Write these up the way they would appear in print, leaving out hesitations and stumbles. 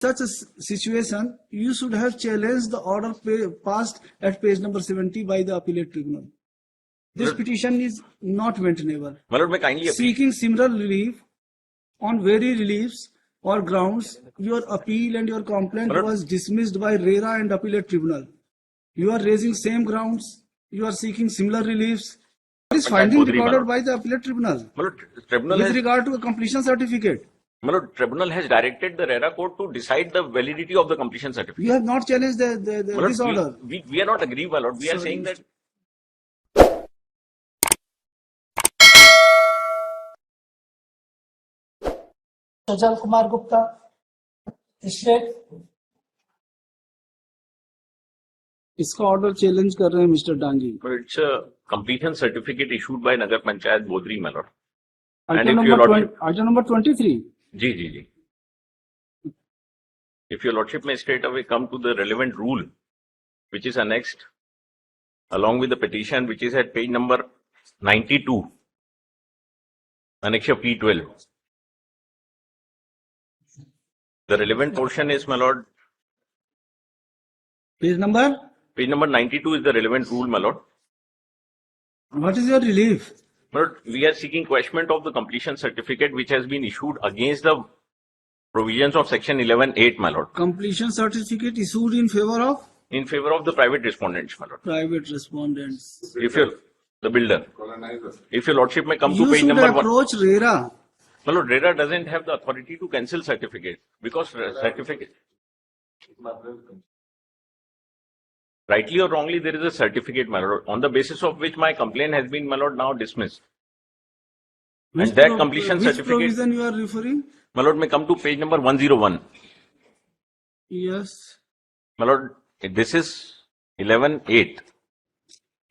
such a situation, you should have challenged the order passed at page number 70 by the appellate tribunal. This petition is not maintainable. Seeking similar relief on very reliefs or grounds, your appeal and your complaint was dismissed by RERA and appellate tribunal. You are raising same grounds. You are seeking similar reliefs. This finding recorded by the appellate tribunal with regard to a completion certificate. Tribunal has directed the RERA court to decide the validity of the completion certificate. You have not challenged this order. We are not agreeing, my lord. We are saying that. Sajal Kumar Gupta, state. इसका order challenge कर रहे हैं mister Dangi. It's a completion certificate issued by Nagar Panchayat Bodri, my lord. Item number 23. जी. If your lordship may straight away come to the relevant rule, which is annexed along with the petition, which is at page number 92, annexure P12. The relevant portion is, my lord. Page number 92 is the relevant rule, my lord. What is your relief? My lord, we are seeking quashment of the completion certificate which has been issued against the provisions of section 11(8), my lord. Completion certificate issued in favor of? In favor of the private respondents, my lord. Private respondents. If you, the builder. If your lordship may come you to page number 1. You should approach RERA. My lord, RERA doesn't have the authority to cancel certificate because certificate. Rightly or wrongly, there is a certificate, my lord, on the basis of which my complaint has been, my lord, now dismissed. And that completion certificate. Which provision you are referring? My lord, may come to page number 101. Yes. My lord, this is 11(8).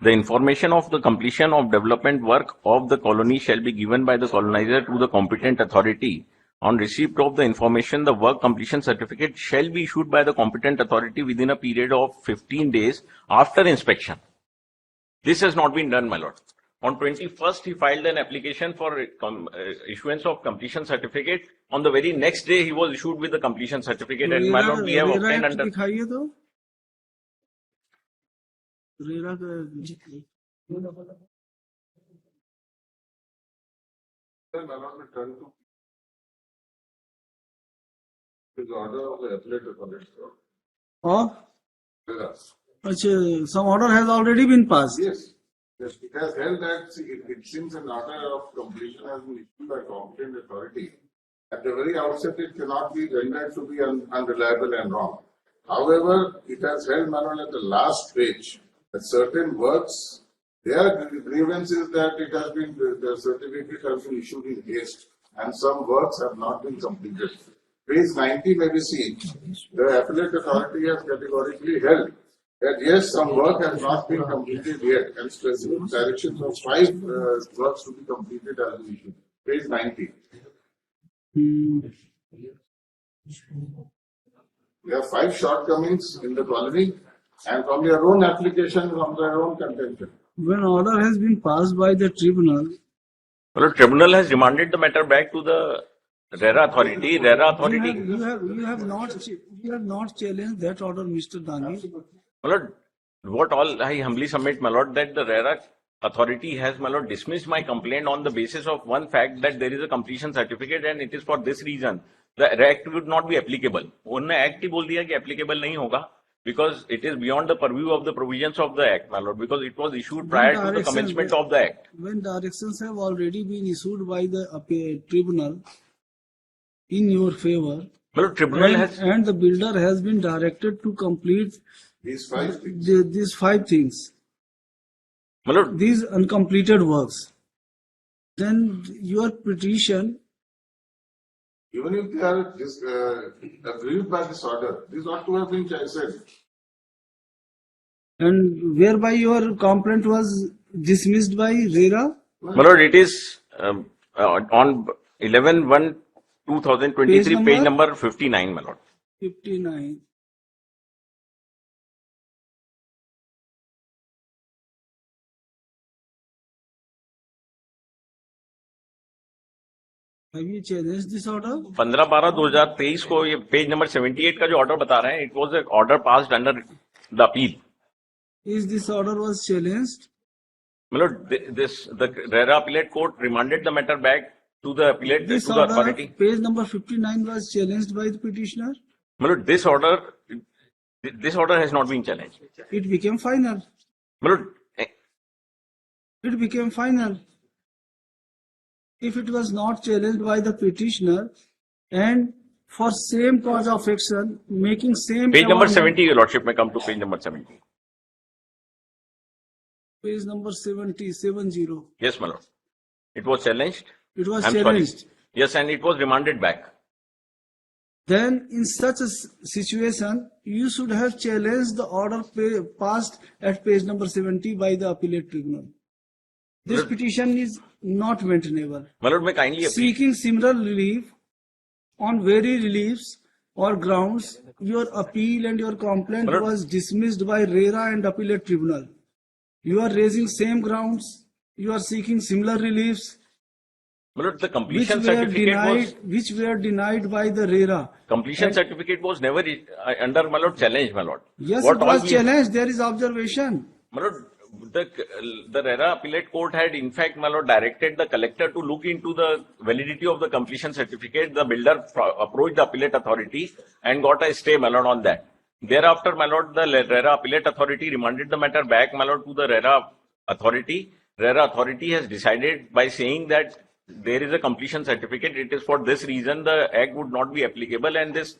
The information of the completion of development work of the colony shall be given by the colonizer to the competent authority. On receipt of the information, the work completion certificate shall be issued by the competent authority within a period of 15 days after inspection. This has not been done, my lord. On 21st, he filed an application for issuance of completion certificate. On the very next day, he was issued with the completion certificate. And my lord, we have obtained under. RERA the order of the appellate authority. Oh? Some order has already been passed. Yes. Yes, it has held that it seems an order of completion has been issued by competent authority. At the very outset, it cannot be rendered to be unreliable and wrong. However, it has held, Manuel, at the last page that certain works, their grievance is that it has been, the certificate has been issued in haste and some works have not been completed. Page 90 may be seen. The appellate authority has categorically held that yes, some work has not been completed yet and specific directions of 5 works to be completed as been issued. Page 90. We have 5 shortcomings in the colony and from your own application, from their own contention. When order has been passed by the tribunal. Well, the tribunal has remanded the matter back to the RERA authority. RERA authority. You have not challenged that order, Mr. Dangi. My lord, what all I humbly submit, my lord, that the RERA authority has, my lord, dismissed my complaint on the basis of one fact that there is a completion certificate and it is for this reason. The act would not be applicable. उन्होंने act ही बोल दिया कि applicable नहीं होगा because it is beyond the purview of the provisions of the act, my lord, because it was issued prior to the commencement of the act. When directions have already been issued by the tribunal in your favor, well, tribunal and the builder has been directed to complete these 5 things. These 5 things. Well, these uncompleted works. Then your petition, even if they are aggrieved by this order, this ought to have been said. And whereby your complaint was dismissed by RERA? My lord, it is on 11/1/2023, page number 59, my lord. 59. Have you challenged this order? 15/12/2023 को ये page number 78 का जो order बता रहे हैं, it was a order passed under the appeal. Is this order was challenged? मतलब the RERA appellate court remanded the matter back to the appellate This to the order, authority. page number 59 was challenged by the petitioner. मतलब this order has not been challenged. It became final. मतलब It became final. If it was not challenged by the petitioner and for same cause of action, making same page number amendment- 70, your lordship may come to page number 70. Page number 70. Yes, my lord. It was challenged. It was I'm sorry. challenged. Yes, and it was remanded back. Then in such a situation, you should have challenged the order passed at page number 70 by the appellate tribunal. This petition is not maintainable. My lord, may kindly Seeking similar relief on very reliefs or grounds, your appeal and your complaint My lord- was dismissed by RERA and appellate tribunal. You are raising same grounds. You are seeking similar reliefs, my lord, the which completion were denied by the RERA. completion certificate was never under, my lord, challenge, my lord. Yes, What it all was we- challenged. There is observation. My lord, the RERA appellate court had in fact, my lord, directed the collector to look into the validity of the completion certificate. The builder approached the appellate authority and got a stay, my lord, on that. Thereafter, my lord, the RERA appellate authority remanded the matter back, my lord, to the RERA authority. RERA authority has decided by saying that there is a completion certificate. It is for this reason the act would not be applicable, and this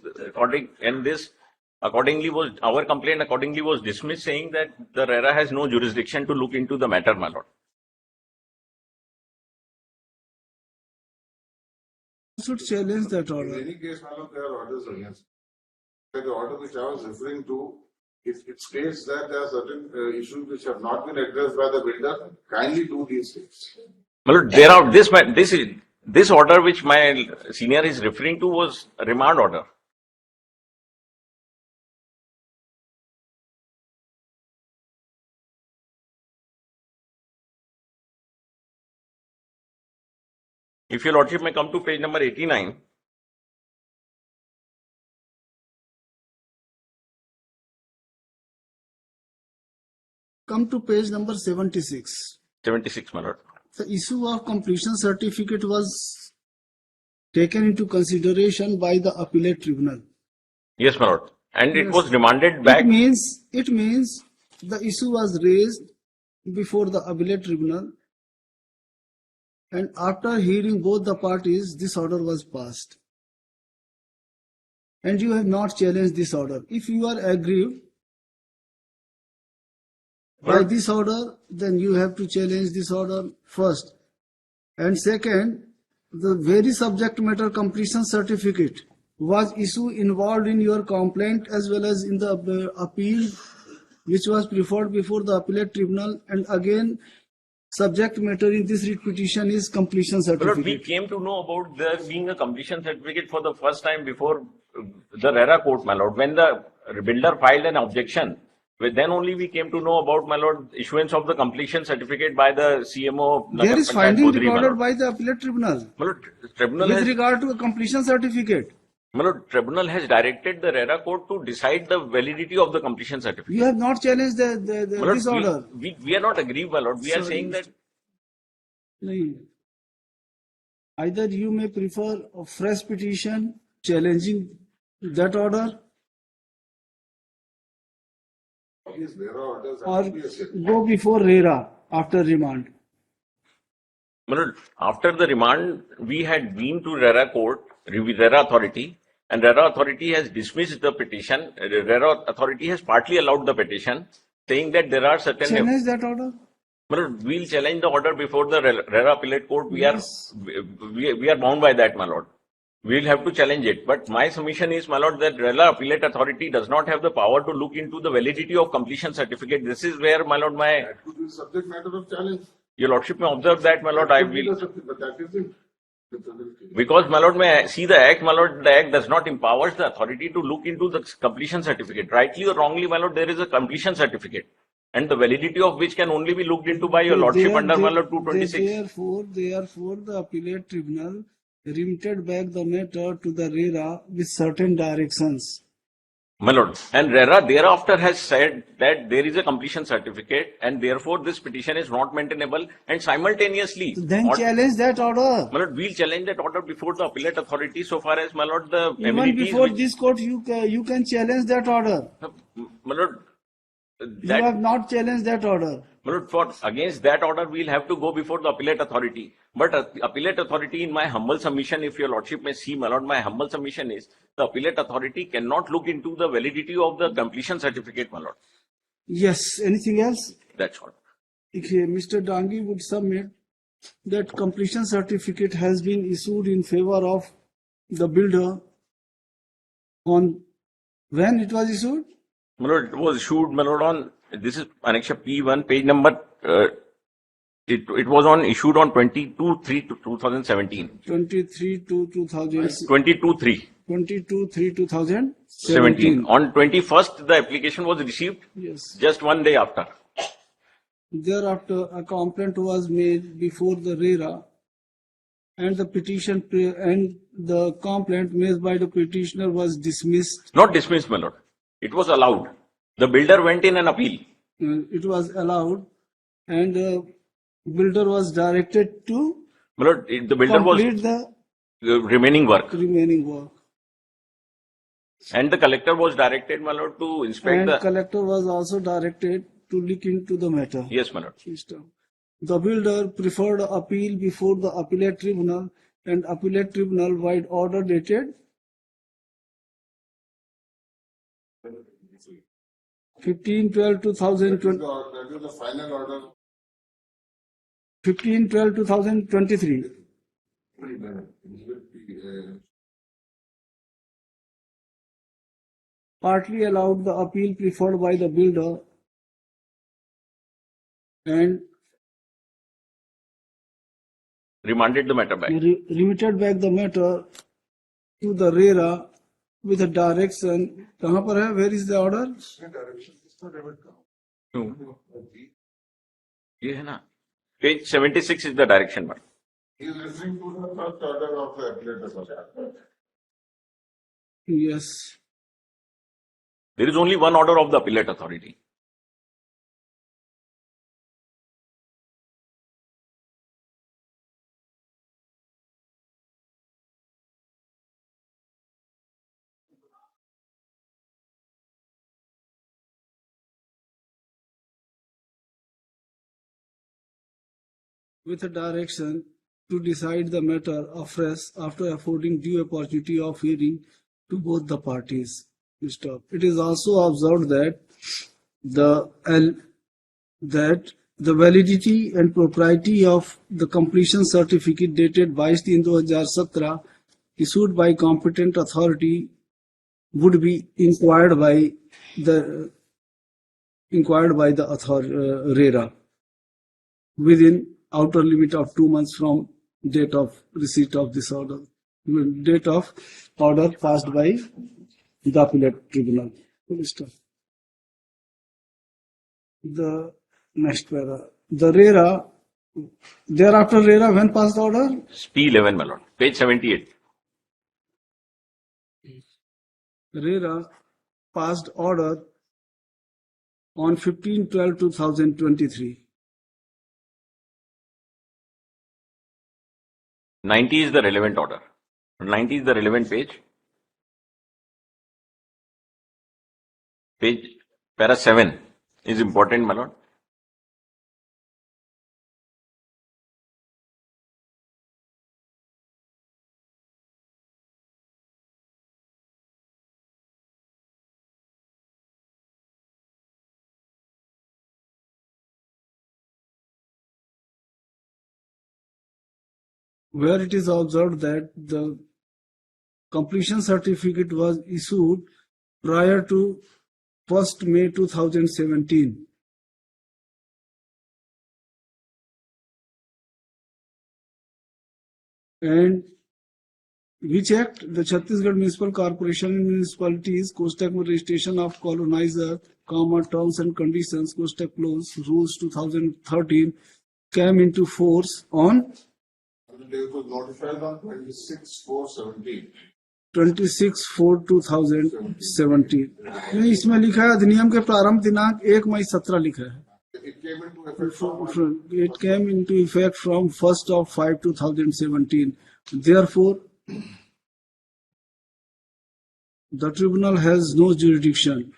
accordingly was our complaint accordingly was dismissed, saying that the RERA has no jurisdiction to look into the matter, my lord. You should challenge that In order. any case, madam, there are orders against. Like the order which I was referring to, it states that there are certain issues which have not been addressed by the builder. Kindly do these things. My lord, there are this order which my senior is referring to was a remand order. If your lordship may come to page number 89. Come to page number 76. 76, my lord. The issue of completion certificate was taken into consideration by the appellate tribunal. Yes, my lord. And it Yes. was remanded back. It means the issue was raised before the appellate tribunal, and after hearing both the parties, this order was passed. And you have not challenged this order. If you are aggrieved by this order, then you have to challenge this order first. And second, the very subject matter completion certificate was issue involved in your complaint as well as in the appeal which was preferred before the appellate tribunal. And again, subject matter in this writ petition is completion My lord, we certificate. came to know about there being a completion certificate for the first time before the RERA court, my lord. When the builder filed an objection, then only we came to know about, my lord, issuance of the completion certificate by the CMO. of There Nagar is Panchayat finding Kodri, my recorded lord. by the appellate tribunal My lord, tribunal with has, regard to a completion certificate. my lord, tribunal has directed the RERA court to decide the validity of the completion certificate. You have not challenged My lord, this order. we are not aggrieved, my lord. We are Sorry. saying that No. Either you may prefer a fresh petition challenging that order, Yes, there are orders. or Yes, yes. go before RERA after remand. my lord, after the remand, we had been to RERA court, RERA authority, and RERA authority has dismissed the petition. RERA authority has partly allowed the petition, saying that there are certain. Challenge that order. My lord, we'll challenge the order before the RERA appellate court. Yes. We are bound by that, my lord. We'll have to challenge it. But my submission is, my lord, that RERA appellate authority does not have the power to look into the validity of completion certificate. This is where, my lord, That could be subject matter of challenge. your lordship may observe that, my lord, I Could be will. the subject, but that isn't. Because, my lord, may I see the act, my lord, the act does not empower the authority to look into the completion certificate. Rightly or wrongly, my lord, there is a completion certificate, and the validity of which can only be looked into by your lordship under, my lord, 226. Therefore, the appellate tribunal remitted back the matter to the RERA with certain directions. My lord, and RERA thereafter has said that there is a completion certificate and therefore this petition is not maintainable, and simultaneously, Then challenge that order. my lord, we'll challenge that order before the appellate authority so far as, my lord, the Even amenities before which, this court, you can challenge that order. my lord, You have not challenged that order. my lord, for against that order, we'll have to go before the appellate authority. But appellate authority, in my humble submission, if your lordship may see, my lord, my humble submission is the appellate authority cannot look into the validity of the completion certificate, my lord. Yes. Anything else? That's all. Okay, Mr. Dangi would submit that completion certificate has been issued in favor of the builder on when it was issued? My lord, it was issued, my lord, on, this is Annexure P1, page number, it was on issued on 22/3/2017. 23 to 2000. 22/3/17. 22/3/2017. On 21st, the application was received, Yes. just one day after. Thereafter, a complaint was made before the RERA, and the petition and the complaint made by the petitioner was dismissed. Not dismissed, my lord. It was allowed. The builder went in an appeal. It was allowed, and the builder was directed to My lord, the builder was complete the remaining work. remaining work. And the collector was directed, my lord, to inspect And the. collector was also directed to look into the matter. Yes, my lord. The builder preferred appeal before the appellate tribunal, and appellate tribunal wide order dated 15/12/2020. That is the final order. 15/12/2023. Partly allowed the appeal preferred by the builder and Remanded the matter back. remitted back the matter to the RERA with a direction. कहाँ पर है? Where is the order? ये है ना. Page 76 is the direction, my lord. He is referring to the first order of the appellate authority. Yes. There is only one order of the appellate authority. With a direction to decide the matter afresh after affording due opportunity of hearing to both the parties. It is also observed that the validity and propriety of the completion certificate dated 22/3/2017 issued by competent authority would be inquired by the RERA within outer limit of 2 months from date of receipt of this order, date of order passed by the appellate tribunal. The next para. The RERA, thereafter RERA when passed the order? P11, my lord. Page 78. RERA passed order on 15/12/2023. 90 is the relevant order. 90 is the relevant page. Page para 7 is important, my lord. Where it is observed that the completion certificate was issued prior to 1st May 2017. And which act? The Chhattisgarh Municipal Corporation and Municipalities, Costak Registration of Colonizer, Terms and Conditions, Costak Clause, Rules 2013 came into force on and it was notified on 26/4/17. 26/4/2017 नहीं, इसमें लिखा है अधिनियम के प्रारंभ दिनांक 1 मई 2017 लिखा है. It came into effect from It came into effect from 1st of 5/2017. Therefore, the tribunal has no jurisdiction.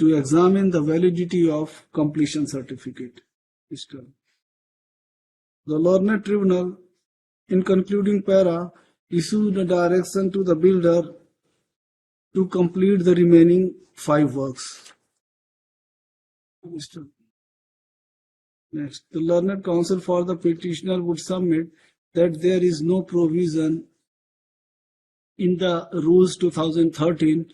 To examine the validity of completion certificate. The learned tribunal, in concluding para, issued a direction to the builder to complete the remaining 5 works. Next, the learned counsel for the petitioner would submit that there is no provision in the rules 2013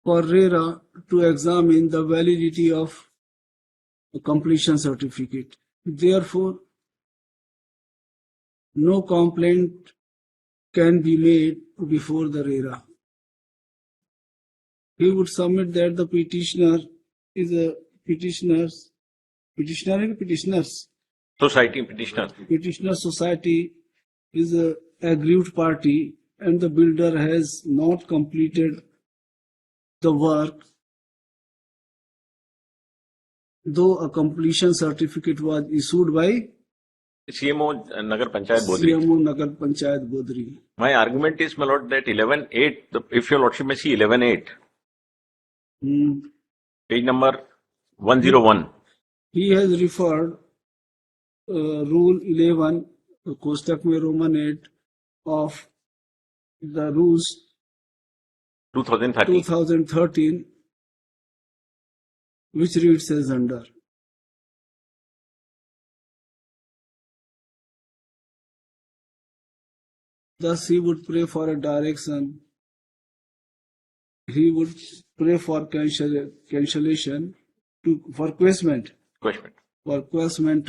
for RERA to examine the validity of a completion certificate. Therefore, no complaint can be made before the RERA. He would submit that the petitioner is a petitioners petitioner society is a aggrieved party and the builder has not completed the work, though a completion certificate was issued by CMO Nagar Panchayat Bodhri. CMO Nagar Panchayat Bodhri. My argument is, my lord, that 11.8, if your lordship may see 11.8, page number 101. He has referred Rule 11, Kostak mein Roman 8 of the rules 2013, which reads as under. Thus, he would pray for a direction. He would pray for cancellation for requestment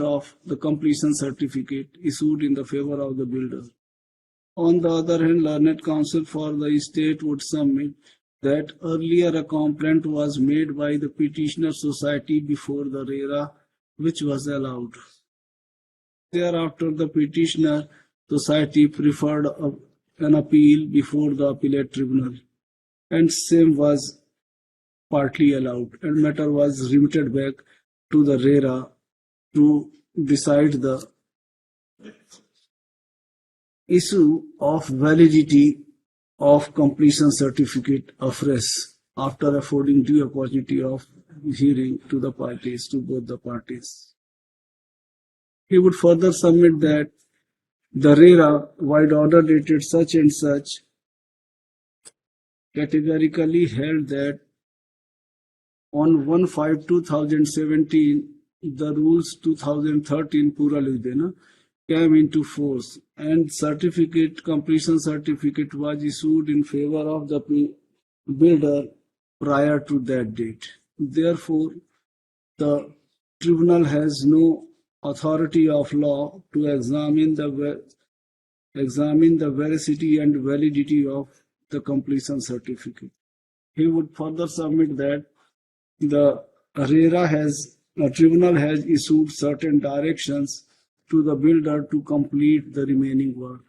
of the completion certificate issued in the favor of the builder. On the other hand, learned counsel for the state would submit that earlier a complaint was made by the petitioner society before the RERA, which was allowed. Thereafter, the petitioner society preferred an appeal before the appellate tribunal, and same was partly allowed, and matter was remitted back to the RERA to decide the issue of validity of completion certificate afresh after affording due opportunity of hearing to the parties, to both the parties. He would further submit that the RERA, wide order dated such and such, categorically held that on 1/5/2017, the rules 2013 पूरा लिख देना, came into force and completion certificate was issued in favor of the builder prior to that date. Therefore, the tribunal has no authority of law to examine the veracity and validity of the completion certificate. He would further submit that the tribunal has issued certain directions to the builder to complete the remaining work.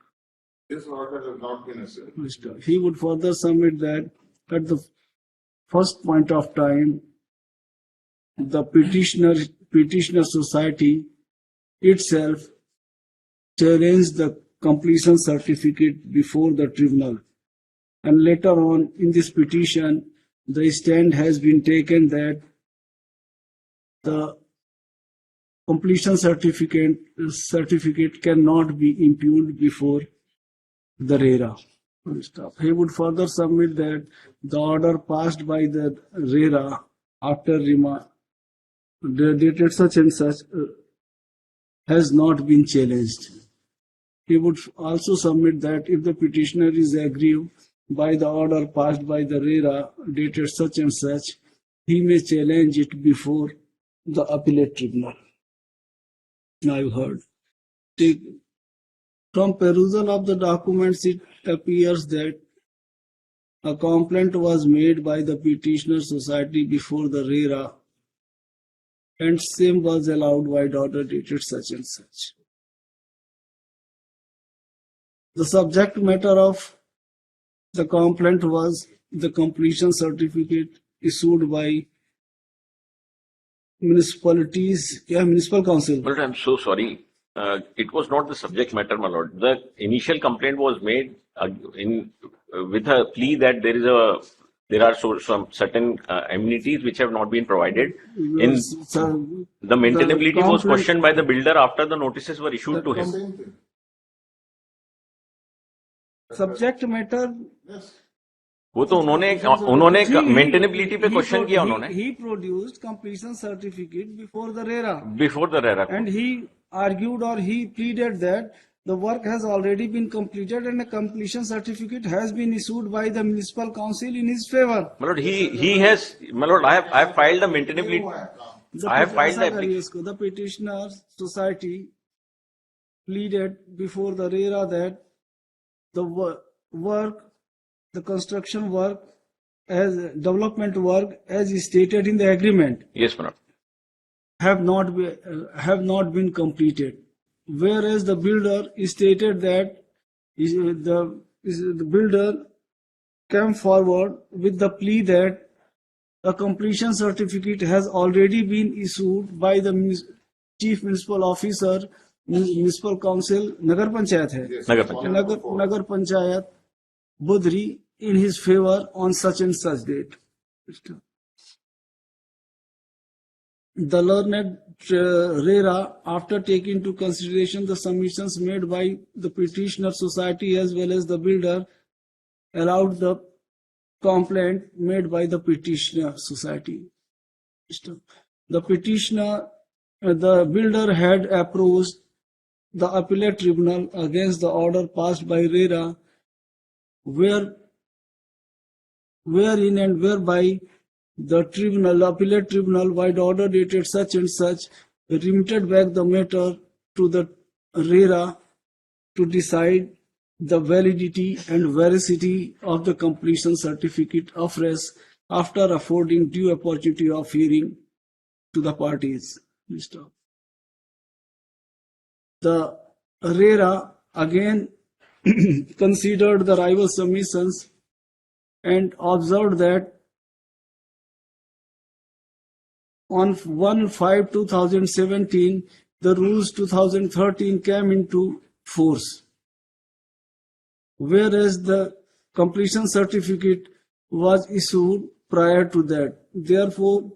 This order has not been asserted. He would further submit that at the first point of time, the petitioner society itself challenged the completion certificate before the tribunal, and later on in this petition, the stand has been taken that the completion certificate cannot be impugned before the RERA. He would further submit that the order passed by the RERA after dated such and such has not been challenged. He would also submit that if the petitioner is aggrieved by the order passed by the RERA dated such and such, he may challenge it before the appellate tribunal. Now you heard. From perusal of the documents, it appears that a complaint was made by the petitioner society before the RERA, and same was allowed by order dated such and such. The subject matter of the complaint was the completion certificate issued by municipal council. But I'm so sorry. It was not the subject matter, my lord. The initial complaint was made with a plea that there are some certain amenities which have not been provided. The maintainability was questioned by the builder after the notices were issued to him. Subject matter. वो तो उन्होंने maintainability पे question किया उन्होंने. He produced completion certificate before the RERA. Before the RERA. And he argued or he pleaded that the work has already been completed and a completion certificate has been issued by the municipal council in his favor. My lord, he has. My lord, I have filed the maintainability. I have filed the application. The petitioner society pleaded before the RERA that the work, the construction work, as development work, as stated in the agreement, Yes, my lord. have not been completed. Whereas the builder stated that the builder came forward with the plea that a completion certificate has already been issued by the chief municipal officer, municipal council, Nagar Panchayat hai. Yes. Nagar Panchayat, Budri, in his favor on such and such date. The learned RERA, after taking into consideration the submissions made by the petitioner society as well as the builder, allowed the complaint made by the petitioner society. The builder had approached the appellate tribunal against the order passed by RERA, wherein and whereby the appellate tribunal, by the order dated such and such, remitted back the matter to the RERA to decide the validity and veracity of the completion certificate afresh after affording due opportunity of hearing to the parties. The RERA again considered the rival submissions and observed that on 1/5/2017, the rules 2013 came into force, whereas the completion certificate was issued prior to that. Therefore,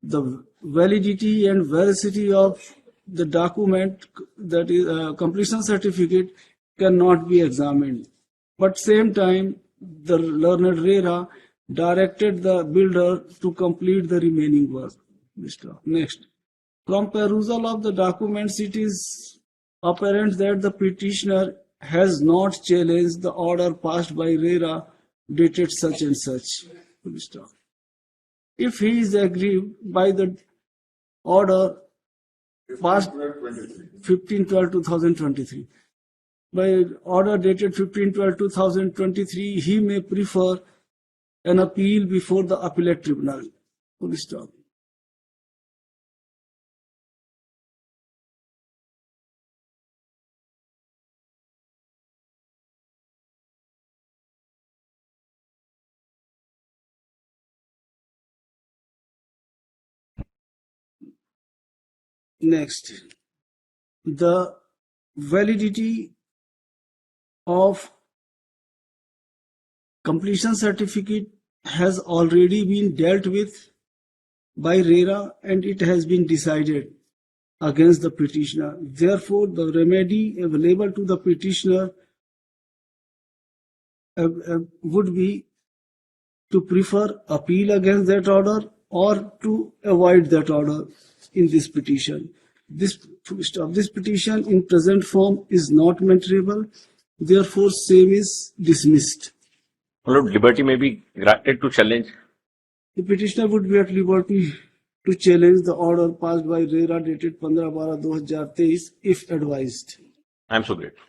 the validity and veracity of the document, that is completion certificate, cannot be examined. But same time, the learned RERA directed the builder to complete the remaining work. Next, from perusal of the documents, it is apparent that the petitioner has not challenged the order passed by RERA dated such and such. If he is aggrieved by the order passed 15/12/2023, by order dated 15/12/2023, he may prefer an appeal before the appellate tribunal. Full stop. Next, the validity of completion certificate has already been dealt with by RERA and it has been decided against the petitioner. Therefore, the remedy available to the petitioner would be to prefer appeal against that order or to avoid that order in this petition. This petition in present form is not maintainable. Therefore, same is dismissed. Lord, liberty may be granted to challenge The petitioner would be at liberty to challenge the order passed by RERA dated 15/12/2023 if advised. I am so grateful.